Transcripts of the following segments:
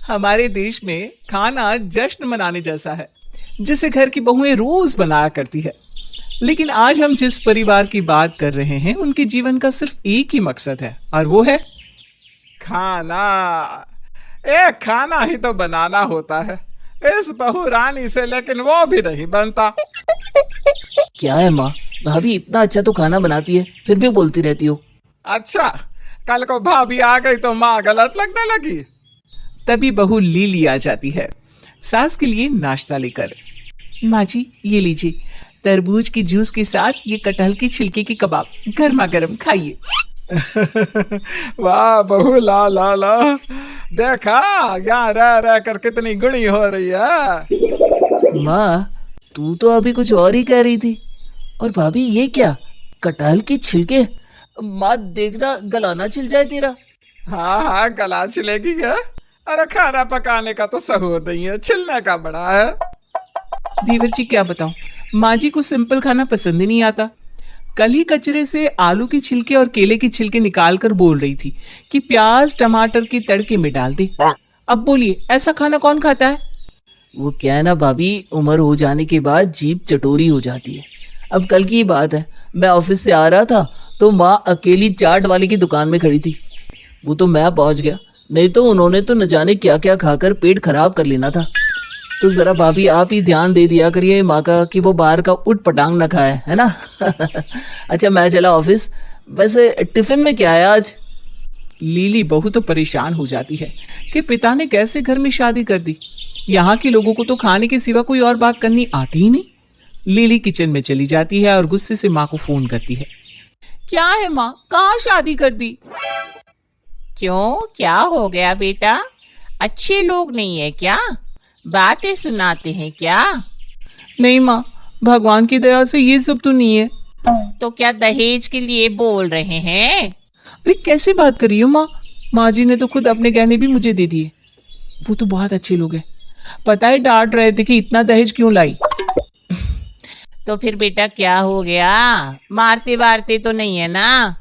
हमारे देश में खाना जश्न मनाने जैसा है, जिसे घर की बहुएं रोज बनाया करती है। लेकिन आज हम जिस परिवार की बात कर रहे हैं, उनके जीवन का सिर्फ एक ही मकसद है, और वो है खाना। खाना ही तो बनाना होता है इस बहू रानी से, लेकिन वो भी नहीं बनता। क्या है माँ, भाभी इतना अच्छा तो खाना बनाती है, फिर भी बोलती रहती हो। अच्छा, कल को भाभी आ गई तो माँ गलत लगने लगी। तभी बहू लीली आ जाती है सास के लिए नाश्ता लेकर। माँ जी, ये लीजिए, तरबूज की जूस के साथ ये कटहल के छिलके के कबाब, गर्मा गर्म खाइए। वाह बहू, ला ला ला, देखा यहाँ रह रह कर कितनी गुणी हो रही है। माँ, तू तो अभी कुछ और ही कह रही थी। और भाभी ये क्या, कटहल के छिलके? माँ देखना, गलाना छिल जाए तेरा। हाँ हाँ, गला छिलेगी क्या? अरे खाना पकाने का तो सहूर नहीं है, छिलने का बड़ा है। देवर जी क्या बताऊं, माँ जी को सिंपल खाना पसंद ही नहीं आता। कल ही कचरे से आलू के छिलके और केले के छिलके निकाल कर बोल रही थी कि प्याज टमाटर के तड़के में डाल दे। अब बोलिए, ऐसा खाना कौन खाता है? वो क्या है ना भाभी, उम्र हो जाने के बाद जीभ चटोरी हो जाती है। अब कल की बात है, मैं ऑफिस से आ रहा था तो माँ अकेली चाट वाले की दुकान में खड़ी थी। वो तो मैं पहुंच गया, नहीं तो उन्होंने तो न जाने क्या क्या खाकर पेट खराब कर लेना था। तो जरा भाभी आप ही ध्यान दे दिया करिए माँ का कि वो बाहर का उठ पटांग न खाए, है ना। अच्छा, मैं चला ऑफिस। वैसे टिफिन में क्या है आज? लीली बहू तो परेशान हो जाती है कि पिता ने कैसे घर में शादी कर दी। यहाँ के लोगों को तो खाने के सिवा कोई और बात करनी आती ही नहीं। लीली किचन में चली जाती है और गुस्से से माँ को फोन करती है। क्या है माँ, कहाँ शादी कर दी? क्यों, क्या हो गया बेटा? अच्छे लोग नहीं है क्या? बातें सुनाते हैं क्या? नहीं माँ, भगवान की दया से ये सब तो नहीं है। तो क्या दहेज के लिए बोल रहे हैं? अरे कैसे बात कर रही हो माँ? माँ जी ने तो खुद अपने गहने भी मुझे दे दिए। वो तो बहुत अच्छे लोग हैं। पता है डांट रहे थे कि इतना दहेज क्यों लाई। तो फिर बेटा क्या हो गया? मारते वारते तो नहीं है ना?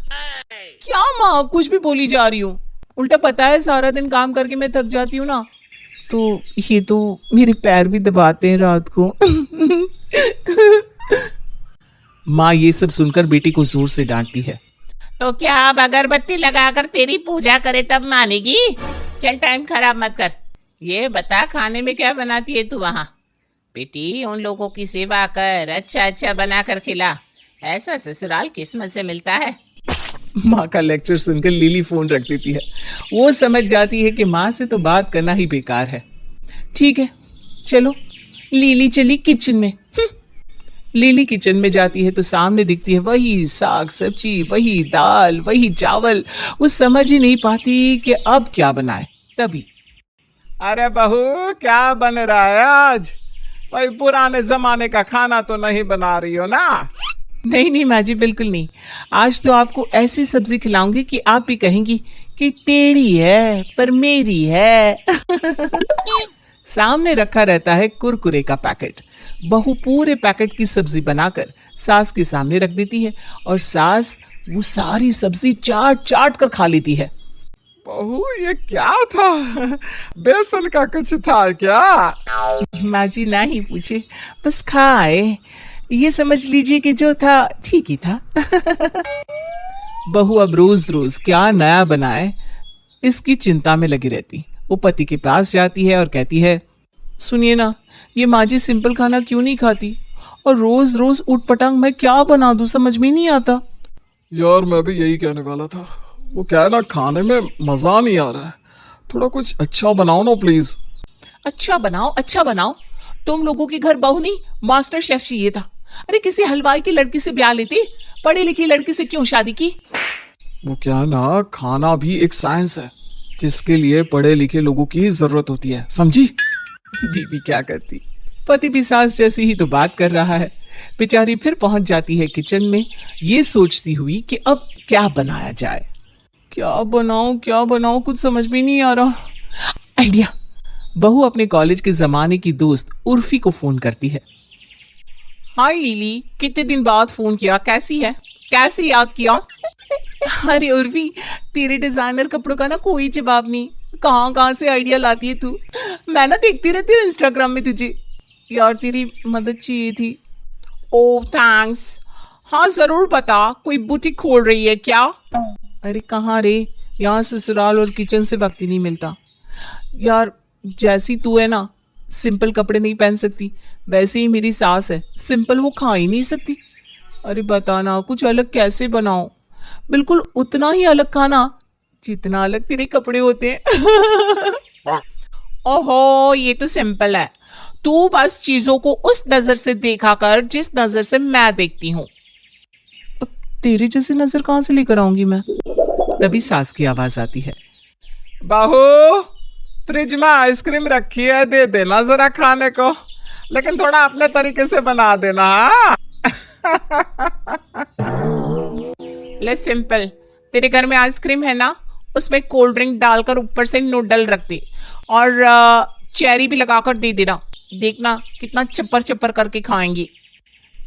क्या माँ, कुछ भी बोली जा रही हूँ। उल्टा पता है सारा दिन काम करके मैं थक जाती हूँ ना, तो ये तो मेरे पैर भी दबाते हैं रात को। माँ ये सब सुनकर बेटी को जोर से डांटती है। तो क्या अब अगरबत्ती लगाकर तेरी पूजा करे तब मानेगी? चल टाइम खराब मत कर। ये बता, खाने में क्या बनाती है तू वहाँ? बेटी, उन लोगों की सेवा कर, अच्छा अच्छा बना कर खिला। ऐसा ससुराल किस्मत से मिलता है। माँ का लेक्चर सुनकर लीली फोन रख देती है। वो समझ जाती है कि माँ से तो बात करना ही बेकार है। ठीक है चलो। लीली चली किचन में। लीली किचन में जाती है तो सामने दिखती है वही साग सब्जी, वही दाल, वही चावल। वो समझ ही नहीं पाती कि अब क्या बनाए। तभी, अरे बहू, क्या बन रहा है आज? भाई पुराने जमाने का खाना तो नहीं बना रही हो ना? नहीं नहीं माँ जी, बिल्कुल नहीं। आज तो आपको ऐसी सब्जी खिलाऊंगी कि आप भी कहेंगी कि टेढ़ी है पर मेरी है। सामने रखा रहता है कुरकुरे का पैकेट। बहू पूरे पैकेट की सब्जी बनाकर सास के सामने रख देती है और सास वो सारी सब्जी चाट चाट कर खा लेती है। बहू, ये क्या था? बेसन का कुछ था क्या? माँ जी ना ही पूछे, बस खाए। ये समझ लीजिए कि जो था ठीक ही था। बहू अब रोज रोज क्या नया बनाए इसकी चिंता में लगी रहती। वो पति के पास जाती है और कहती है, सुनिए ना, ये माँ जी सिंपल खाना क्यों नहीं खाती और रोज रोज उठ पटांग मैं क्या बना दूं, समझ में नहीं आता। यार मैं भी यही कहने वाला था। वो क्या है ना, खाने में मजा नहीं आ रहा है। थोड़ा कुछ अच्छा बनाओ ना प्लीज। अच्छा बनाओ, अच्छा बनाओ। तुम लोगों के घर बहू नहीं, मास्टर शेफ चाहिए था। अरे किसी हलवाई की लड़की से ब्याह लेती, पढ़ी लिखी लड़की से क्यों शादी की? वो क्या ना, खाना भी एक साइंस है जिसके लिए पढ़े लिखे लोगों की जरूरत होती है, समझी? बीबी क्या करती, पति भी सास जैसी ही तो बात कर रहा है। बेचारी फिर पहुंच जाती है किचन में, ये सोचती हुई कि अब क्या बनाया जाए। क्या बनाऊं कुछ समझ में नहीं आ रहा। आइडिया। बहू अपने कॉलेज के जमाने की दोस्त उर्फी को फोन करती है। हाय लीली, कितने दिन बाद फोन किया, कैसी है? कैसे याद किया? अरे उर्वी, तेरे डिजाइनर कपड़ों का ना कोई जवाब नहीं। कहाँ कहाँ से आइडिया लाती है तू। मैं ना देखती रहती हूँ इंस्टाग्राम में तुझे। यार तेरी मदद चाहिए थी। ओह थैंक्स। हाँ जरूर बता, कोई बुटीक खोल रही है क्या? अरे कहाँ रे, यहाँ ससुराल और किचन से वक्त ही नहीं मिलता। यार जैसी तू है ना, सिंपल कपड़े नहीं पहन सकती, वैसे ही मेरी सास है, सिंपल वो खा ही नहीं सकती। अरे बता ना, कुछ अलग कैसे बनाओ, बिल्कुल उतना ही अलग खाना जितना अलग तेरे कपड़े होते हैं। ओहो, ये तो सिंपल है। तू बस चीजों को उस नजर से देखा कर जिस नजर से मैं देखती हूँ। अब तेरी जैसी नजर कहाँ से लेकर आऊंगी मैं। तभी सास की आवाज आती है। बहू, फ्रिज में आइसक्रीम रखी है, दे देना जरा खाने को, लेकिन थोड़ा अपने तरीके से बना देना। हाँ? ले सिंपल, तेरे घर में आइसक्रीम है ना, उसमें कोल्ड ड्रिंक डालकर ऊपर से नूडल रख दे और चेरी भी लगाकर दे देना। देखना कितना चप्पर चप्पर करके खाएंगी।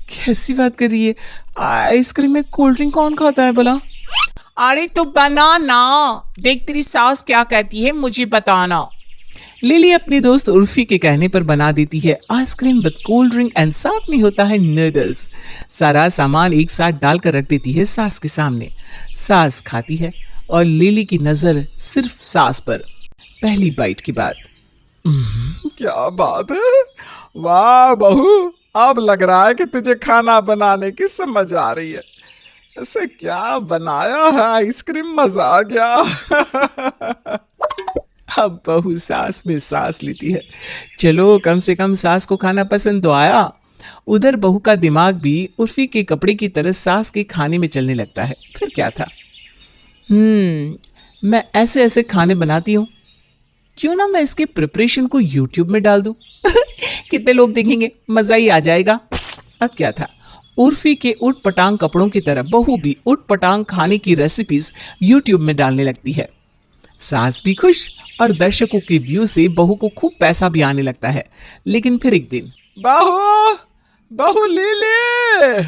कैसी बात कर रही है, आइसक्रीम में कोल्ड ड्रिंक कौन खाता है भला। अरे तो बना ना, देख तेरी सास क्या कहती है मुझे बताना। लिली अपनी दोस्त उर्फी के कहने पर बना देती है ice cream with cold drink and साथ में होता है नूडल्स। सारा सामान एक साथ डालकर रख देती है सास के सामने। सास खाती है और लिली की नजर सिर्फ सास पर। पहली बाइट के बाद क्या बात है, वाह बहू, अब लग रहा है कि तुझे खाना बनाने की समझ आ रही है। ऐसे क्या बनाया है आइसक्रीम, मजा आ गया। अब बहू सास में सांस लेती है। चलो कम से कम सास को खाना पसंद तो आया। उधर बहू का दिमाग भी उर्फी के कपड़े की तरह सास के खाने में चलने लगता है। फिर क्या था, मैं ऐसे ऐसे खाने बनाती हूँ, क्यों ना मैं इसके प्रिपरेशन को यूट्यूब में डाल दूं। कितने लोग देखेंगे, मजा ही आ जाएगा। अब क्या था, उर्फी के उट पटांग कपड़ों की तरह बहू भी उट पटांग खाने की रेसिपीज यूट्यूब में डालने लगती है। सास भी खुश और दर्शकों के व्यू से बहू को खूब पैसा भी आने लगता है। लेकिन फिर एक दिन बहू, बहू लीली।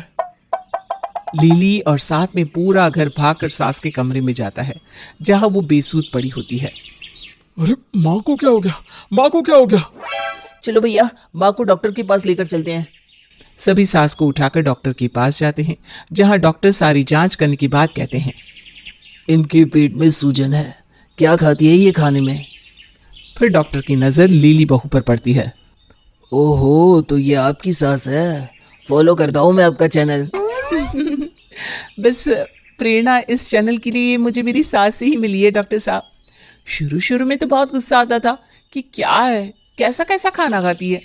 लीली और साथ में पूरा घर भागकर सास के कमरे में जाता है जहां वो बेसूध पड़ी होती है। अरे माँ को क्या हो गया, माँ को क्या हो गया। चलो भैया, माँ को डॉक्टर के पास लेकर चलते हैं। सभी सास को उठाकर डॉक्टर के पास जाते हैं जहां डॉक्टर सारी जांच करने के बाद कहते हैं, इनके पेट में सूजन है, क्या खाती है ये खाने में। फिर डॉक्टर की नजर लीली बहू पर पड़ती है। ओहो, तो ये आपकी सास है। फॉलो करता हूँ मैं आपका चैनल। बस प्रेरणा इस चैनल के लिए मुझे मेरी सास से ही मिली है डॉक्टर साहब। शुरू शुरू में तो बहुत गुस्सा आता था कि क्या है, कैसा कैसा खाना खाती है,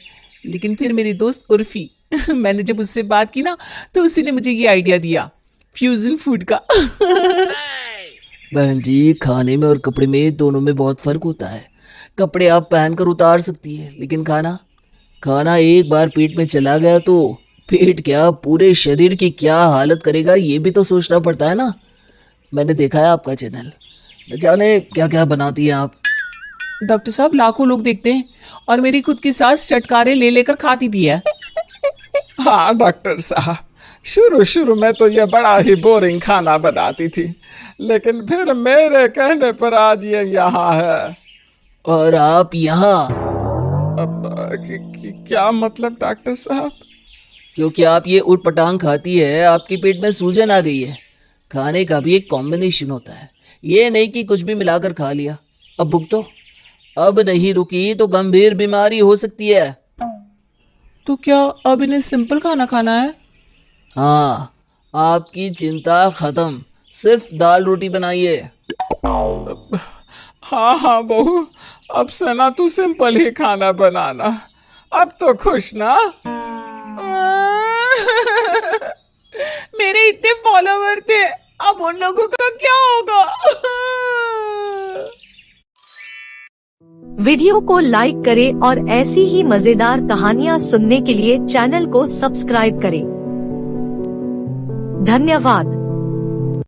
लेकिन फिर मेरी दोस्त उर्फी, मैंने जब उससे बात की ना तो उसी ने मुझे ये आइडिया दिया फ्यूजन फूड का। बहन जी, खाने में और कपड़े में दोनों में बहुत फर्क होता है। कपड़े आप पहनकर उतार सकती है, लेकिन खाना एक बार पेट में चला गया तो पेट क्या, पूरे शरीर की क्या हालत करेगा, ये भी तो सोचना पड़ता है ना। मैंने देखा है आपका चैनल, न जाने क्या क्या बनाती हैं आप। डॉक्टर साहब, लाखों लोग देखते हैं और मेरी खुद की सास चटकारे ले लेकर खाती भी है। हाँ डॉक्टर साहब, शुरू शुरू में तो ये बड़ा ही बोरिंग खाना बनाती थी, लेकिन फिर मेरे कहने पर आज ये यहाँ है। और आप यहाँ? क्या मतलब डॉक्टर साहब? क्योंकि आप ये उट पटांग खाती है, आपके पेट में सूजन आ गई है। खाने का भी एक कॉम्बिनेशन होता है, ये नहीं कि कुछ भी मिलाकर खा लिया। अब भुगतो, अब नहीं रुकी तो गंभीर बीमारी हो सकती है। तो क्या अब इन्हें सिंपल खाना खाना है? हाँ, आपकी चिंता खत्म, सिर्फ दाल रोटी बनाइए। हाँ हाँ बहू, अब से ना तू सिंपल ही खाना बनाना। अब तो खुश ना? मेरे इतने फॉलोवर थे, अब उन लोगों का क्या होगा? वीडियो को लाइक करें और ऐसी ही मजेदार कहानियाँ सुनने के लिए चैनल को सब्सक्राइब करें। धन्यवाद।